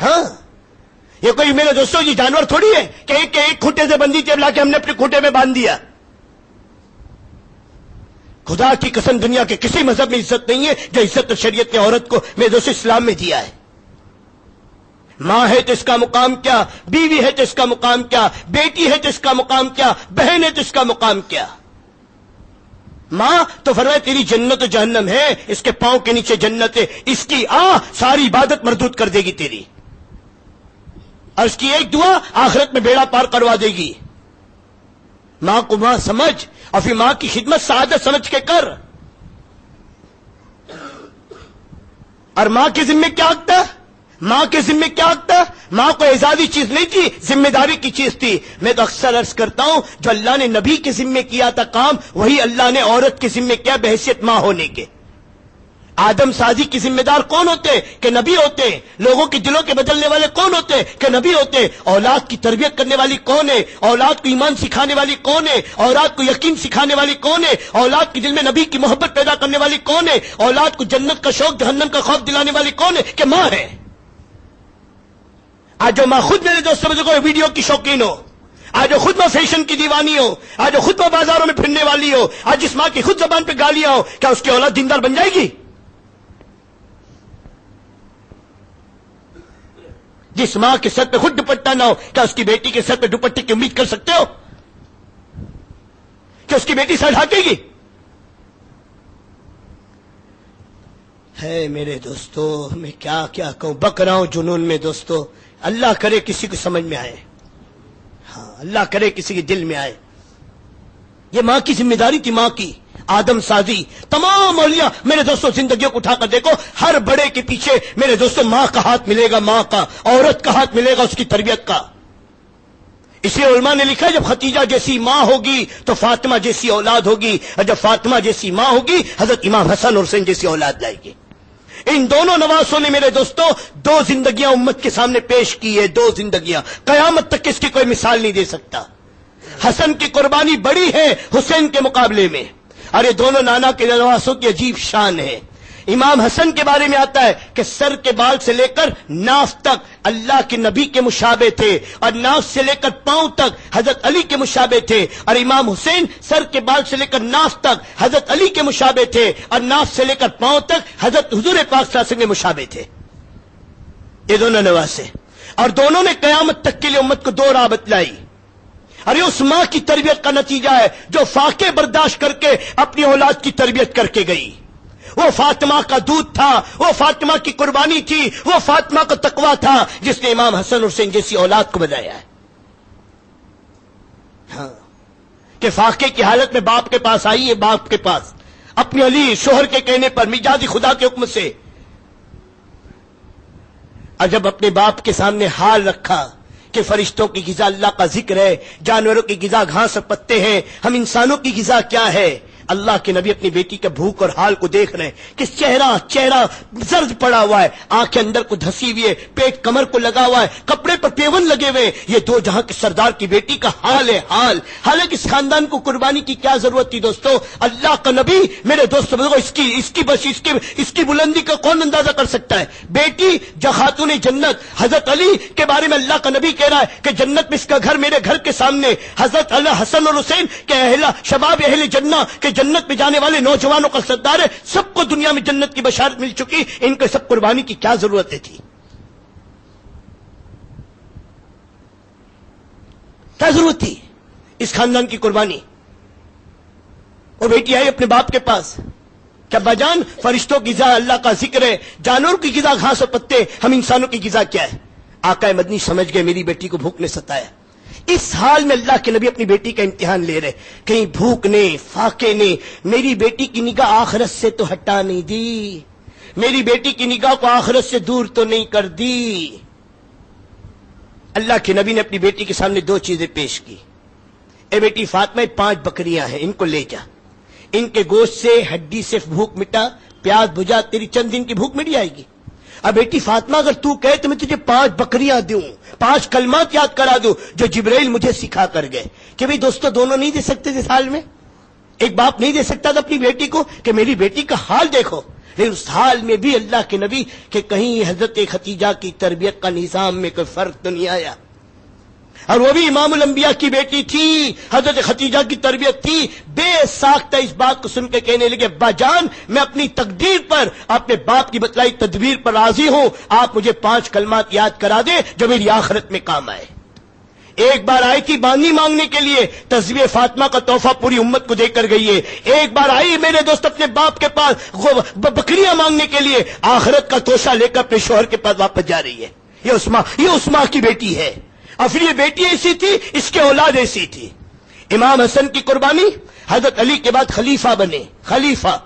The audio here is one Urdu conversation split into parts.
ہاں، یہ کوئی میرے دوستوں یہ جانور تھوڑی ہے کہ ایک کھوٹے سے بندی ٹیپ لا کے ہم نے اپنے کھوٹے میں باندھ دیا. خدا کی قسم دنیا کے کسی مذہب میں عزت نہیں ہے جو عزت شریعت نے عورت کو میرے دوست اسلام میں دیا ہے. ماں ہے تو اس کا مقام کیا، بیوی ہے تو اس کا مقام کیا، بیٹی ہے تو اس کا مقام کیا، بہن ہے تو اس کا مقام کیا. ماں تو فرمایا تیری جنت و جہنم ہے، اس کے پاؤں کے نیچے جنت ہے، اس کی ساری عبادت مردود کر دے گی تیری، اور اس کی ایک دعا آخرت میں بیڑا پار کروا دے گی. ماں کو ماں سمجھ اور پھر ماں کی خدمت سعادت سمجھ کے کر. اور ماں کے ذمہ کیا حق تھا؟ ماں کے ذمہ کیا حق تھا؟ ماں کو اعزازی چیز نہیں تھی، ذمہ داری کی چیز تھی. میں تو اکثر عرض کرتا ہوں جو اللہ نے نبی کے ذمہ کیا تھا کام، وہی اللہ نے عورت کے ذمہ کیا بحیثیت ماں ہونے کے. آدم سازی کی ذمہ دار کون ہوتے؟ کہ نبی ہوتے. لوگوں کے دلوں کے بدلنے والے کون ہوتے؟ کہ نبی ہوتے. اولاد کی تربیت کرنے والی کون ہے؟ اولاد کو ایمان سکھانے والی کون ہے؟ اولاد کو یقین سکھانے والی کون ہے؟ اولاد کے دل میں نبی کی محبت پیدا کرنے والی کون ہے؟ اولاد کو جنت کا شوق جہنم کا خوف دلانے والی کون ہے؟ کہ ماں ہے. آج جو ماں خود میرے دوستوں میں کوئی ویڈیو کی شوقین ہو، آج جو خود میں فیشن کی دیوانی ہو، آج جو خود میں بازاروں میں پھرنے والی ہو، آج جس ماں کی خود زبان پہ گالیاں ہو، کیا اس کی اولاد دیندار بن جائے گی؟ جس ماں کے سر پہ خود دوپٹہ نہ ہو، کیا اس کی بیٹی کے سر پہ دوپٹے کی امید کر سکتے ہو کہ اس کی بیٹی سر ڈھانکے گی؟ ہے میرے دوستو، میں کیا کہوں، بک رہا ہوں جنون میں دوستو. اللہ کرے کسی کو سمجھ میں آئے، ہاں اللہ کرے کسی کے دل میں آئے. یہ ماں کی ذمہ داری تھی، ماں کی آدم سازی. تمام اولیاء میرے دوستوں زندگیوں کو اٹھا کر دیکھو، ہر بڑے کے پیچھے میرے دوستوں ماں کا ہاتھ ملے گا، ماں کا، عورت کا ہاتھ ملے گا اس کی تربیت کا. اس لیے علماء نے لکھا ہے جب خدیجہ جیسی ماں ہوگی تو فاطمہ جیسی اولاد ہوگی، اور جب فاطمہ جیسی ماں ہوگی حضرت امام حسن اور حسین جیسی اولاد لائے گی. ان دونوں نواسوں نے میرے دوستوں دو زندگیاں امت کے سامنے پیش کی ہے، دو زندگیاں قیامت تک اس کی کوئی مثال نہیں دے سکتا. حسن کی قربانی بڑی ہے حسین کے مقابلے میں، اور یہ دونوں نانا کے نواسوں کی عجیب شان ہے. امام حسن کے بارے میں آتا ہے کہ سر کے بال سے لے کر ناف تک اللہ کے نبی کے مشابہ تھے، اور ناف سے لے کر پاؤں تک حضرت علی کے مشابہ تھے. اور امام حسین سر کے بال سے لے کر ناف تک حضرت علی کے مشابہ تھے، اور ناف سے لے کر پاؤں تک حضرت حضور پاک صلی اللہ علیہ وسلم کے مشابہ تھے. یہ دونوں نواسے، اور دونوں نے قیامت تک کے لیے امت کو دو راہ بتلائی. اور یہ اس ماں کی تربیت کا نتیجہ ہے جو فاقے برداشت کر کے اپنی اولاد کی تربیت کر کے گئی. وہ فاطمہ کا دودھ تھا، وہ فاطمہ کی قربانی تھی، وہ فاطمہ کا تقویٰ تھا جس نے امام حسن حسین جیسی اولاد کو بنایا ہے. ہاں کہ فاقے کی حالت میں باپ کے پاس آئی ہے، باپ کے پاس اپنے علی شوہر کے کہنے پر مجازی خدا کے حکم سے، اور جب اپنے باپ کے سامنے حال رکھا کہ فرشتوں کی غذا اللہ کا ذکر ہے، جانوروں کی غذا گھاس اور پتے ہیں، ہم انسانوں کی غذا کیا ہے؟ اللہ کے نبی اپنی بیٹی کا بھوک اور حال کو دیکھ رہے ہیں کہ چہرہ زرد پڑا ہوا ہے، آنکھیں اندر کو دھسی ہوئی ہے، پیٹ کمر کو لگا ہوا ہے، کپڑے پر پیون لگے ہوئے. یہ دو جہاں کے سردار کی بیٹی کا حال ہے حال. حالانکہ اس خاندان کو قربانی کی کیا ضرورت تھی دوستو؟ اللہ کا نبی میرے دوستو اس کی بلندی کا کون اندازہ کر سکتا ہے؟ بیٹی جو خاتون جنت حضرت علی کے بارے میں اللہ کا نبی کہہ رہا ہے کہ جنت میں اس کا گھر میرے گھر کے سامنے. حضرت حسن اور حسین کے شباب اہل جنہ کے جنت میں جانے والے نوجوانوں کا سردار ہے. سب کو دنیا میں جنت کی بشارت مل چکی، ان کو سب قربانی کی کیا ضرورت تھی؟ کیا ضرورت تھی اس خاندان کی قربانی؟ وہ بیٹی آئی اپنے باپ کے پاس کہ ابا جان فرشتوں کی غذا اللہ کا ذکر ہے، جانوروں کی غذا گھاس اور پتے، ہم انسانوں کی غذا کیا ہے؟ آقا مدنی سمجھ گئے میری بیٹی کو بھوک نے ستایا. اس حال میں اللہ کے نبی اپنی بیٹی کا امتحان لے رہے، کہیں بھوک نے فاقے نے میری بیٹی کی نگاہ آخرت سے تو ہٹا نہیں دی، میری بیٹی کی نگاہ کو آخرت سے دور تو نہیں کر دی. اللہ کے نبی نے اپنی بیٹی کے سامنے دو چیزیں پیش کی. اے بیٹی فاطمہ 5 بکریاں ہیں، ان کو لے جا، ان کے گوشت سے ہڈی سے بھوک مٹا، پیاس بجھا، تیری چند دن کی بھوک مٹ جائے گی. اب بیٹی فاطمہ اگر تو کہے تو میں تجھے 5 بکریاں دوں، 5 کلمات یاد کرا دوں جو جبرائیل مجھے سکھا کر گئے. کہ بھئی دوستو دونوں نہیں دے سکتے تھے حال میں؟ ایک باپ نہیں دے سکتا تھا اپنی بیٹی کو کہ میری بیٹی کا حال دیکھو، لیکن اس حال میں بھی اللہ کے نبی کہ کہیں حضرت خدیجہ کی تربیت کا نظام میں کوئی فرق تو نہیں آیا. اور وہ بھی امام الانبیاء کی بیٹی تھی, حضرت خدیجہ کی تربیت تھی. بے ساختہ اس بات کو سن کے کہنے لگے, ابا جان میں اپنی تقدیر پر, اپنے باپ کی بتلائی تدبیر پر راضی ہوں, آپ مجھے 5 کلمات یاد کرا دیں جو میری آخرت میں کام آئے. ایک بار آئی تھی بانی مانگنے کے لیے, تزویج فاطمہ کا تحفہ پوری امت کو دے کر گئی ہے. ایک بار آئی میرے دوست اپنے باپ کے پاس بکریاں مانگنے کے لیے, آخرت کا توشہ لے کر اپنے شوہر کے پاس واپس جا رہی ہے. یہ عثمان کی بیٹی ہے. اور پھر یہ بیٹی ایسی تھی, اس کے اولاد ایسی تھی. امام حسن کی قربانی, حضرت علی کے بعد خلیفہ بنے, خلیفہ.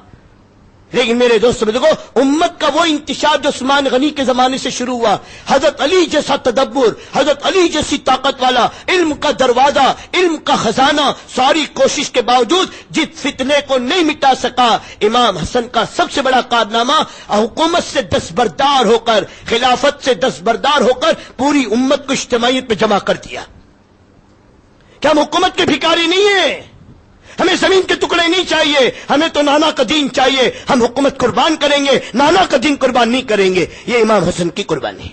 لیکن میرے دوستوں دیکھو, امت کا وہ انتشار جو عثمان غنی کے زمانے سے شروع ہوا, حضرت علی جیسا تدبر, حضرت علی جیسی طاقت والا, علم کا دروازہ, علم کا خزانہ, ساری کوشش کے باوجود جس فتنے کو نہیں مٹا سکا, امام حسن کا سب سے بڑا کارنامہ حکومت سے دستبردار ہو کر, خلافت سے دستبردار ہو کر پوری امت کو اجتماعیت پہ جمع کر دیا. کیا ہم حکومت کے بھکاری نہیں ہیں؟ ہمیں زمین کے ٹکڑے نہیں چاہیے, ہمیں تو نانا کا دین چاہیے. ہم حکومت قربان کریں گے, نانا کا دین قربان نہیں کریں گے. یہ امام حسن کی قربانی.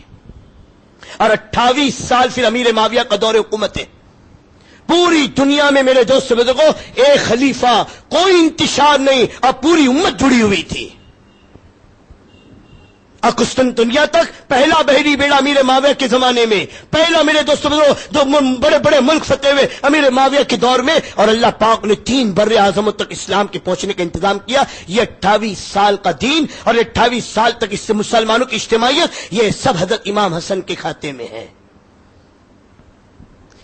اور 28 سال پھر امیر معاویہ کا دور حکومت ہے. پوری دنیا میں میرے دوست کو ایک خلیفہ, کوئی انتشار نہیں, اور پوری امت جڑی ہوئی تھی. اور قسطنطنیہ تک پہلا بحری بیڑا امیر معاویہ کے زمانے میں, پہلا میرے دوستوں دو بڑے بڑے ملک فتح ہوئے امیر معاویہ کے دور میں, اور اللہ پاک نے 3 بر اعظموں تک اسلام کے پہنچنے کا انتظام کیا. یہ 28 سال کا دین اور 28 سال تک اس سے مسلمانوں کی اجتماعیت, یہ سب حضرت امام حسن کے کھاتے میں ہے.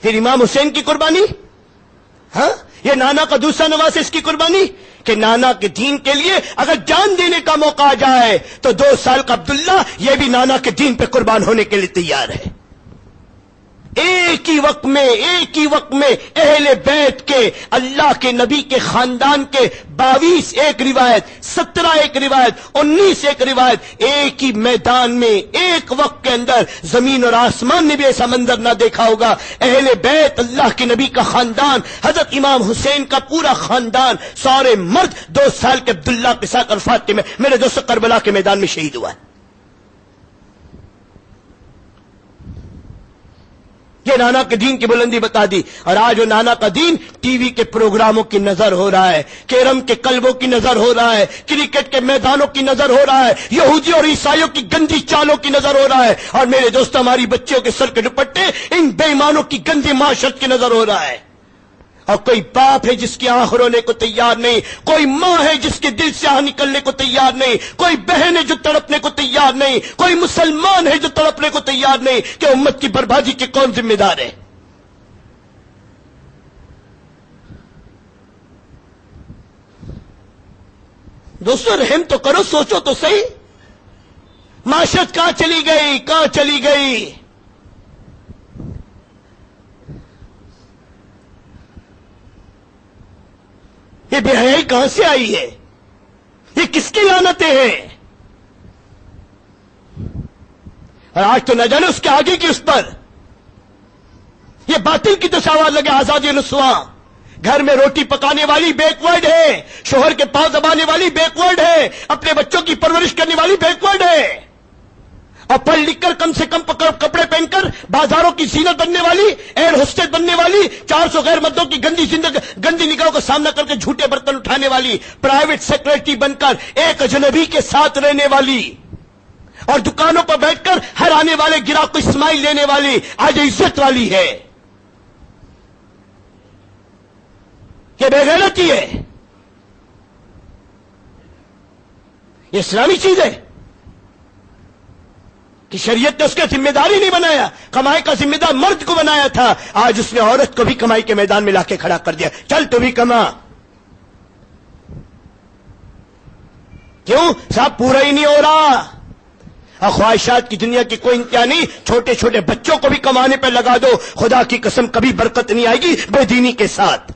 پھر امام حسین کی قربانی, ہاں یہ نانا کا دوسرا نواز ہے, اس کی قربانی کہ نانا کے دین کے لیے اگر جان دینے کا موقع آ جائے تو 2 سال کا عبداللہ یہ بھی نانا کے دین پہ قربان ہونے کے لیے تیار ہے. ایک ہی وقت میں اہل بیت کے, اللہ کے نبی کے خاندان کے 22 ایک روایت, 17 ایک روایت, 19 ایک روایت, ایک ہی میدان میں ایک وقت کے اندر, زمین اور آسمان نے بھی ایسا منظر نہ دیکھا ہوگا. اہل بیت, اللہ کے نبی کا خاندان, حضرت امام حسین کا پورا خاندان, سارے مرد 2 سال کے عبداللہ کے ساتھ عرفات کے میں میرے دوست کربلا کے میدان میں شہید ہوا ہے. یہ نانا کے دین کی بلندی بتا دی. اور آج وہ نانا کا دین ٹی وی کے پروگراموں کی نظر ہو رہا ہے, کیرم کے کلبوں کی نظر ہو رہا ہے, کرکٹ کے میدانوں کی نظر ہو رہا ہے, یہودی اور عیسائیوں کی گندی چالوں کی نظر ہو رہا ہے. اور میرے دوست ہماری بچیوں کے سر کے دوپٹے ان بے ایمانوں کی گندی معاشرت کی نظر ہو رہا ہے. اور کوئی باپ ہے جس کی آنکھ رونے کو تیار نہیں, کوئی ماں ہے جس کے دل سے آہ نکلنے کو تیار نہیں, کوئی بہن ہے جو تڑپنے کو تیار نہیں, کوئی مسلمان ہے جو تڑپنے کو تیار نہیں کہ امت کی بربادی کے کون ذمہ دار ہے. دوستو رحم تو کرو, سوچو تو صحیح, معاشرت کہاں چلی گئی, کہاں چلی گئی. یہ بے حیائی کہاں سے آئی ہے, یہ کس کی لعنتیں ہیں. اور آج تو نہ جانے اس کے آگے کی اس پر یہ باطل کی تو آواز لگے, آزادی رسواں. گھر میں روٹی پکانے والی بیک ورڈ ہے, شوہر کے پاس دبانے والی بیک ورڈ ہے, اپنے بچوں کی پرورش کرنے والی بیک ورڈ ہے, اور پڑھ لکھ کر کم سے کم کپڑے پہن کر بازاروں کی زینت بننے والی, ایئر ہوسٹس بننے والی, 400 غیر مردوں کی گندی نگاہوں کا سامنا کر کے جھوٹے برتن اٹھانے والی, پرائیویٹ سیکرٹری بن کر ایک اجنبی کے ساتھ رہنے والی, اور دکانوں پر بیٹھ کر ہر آنے والے گراہک کو اسمائل لینے والی, آج عزت والی ہے. یہ بے غیرتی ہے, یہ اسلامی چیز ہے کہ شریعت نے اس کا ذمہ داری نہیں بنایا, کمائی کا ذمہ دار مرد کو بنایا تھا. آج اس نے عورت کو بھی کمائی کے میدان میں لا کے کھڑا کر دیا, چل تو بھی کما. کیوں صاحب پورا ہی نہیں ہو رہا. اور خواہشات کی دنیا کی کوئی انتہا نہیں, چھوٹے چھوٹے بچوں کو بھی کمانے پہ لگا دو, خدا کی قسم کبھی برکت نہیں آئے گی بے دینی کے ساتھ.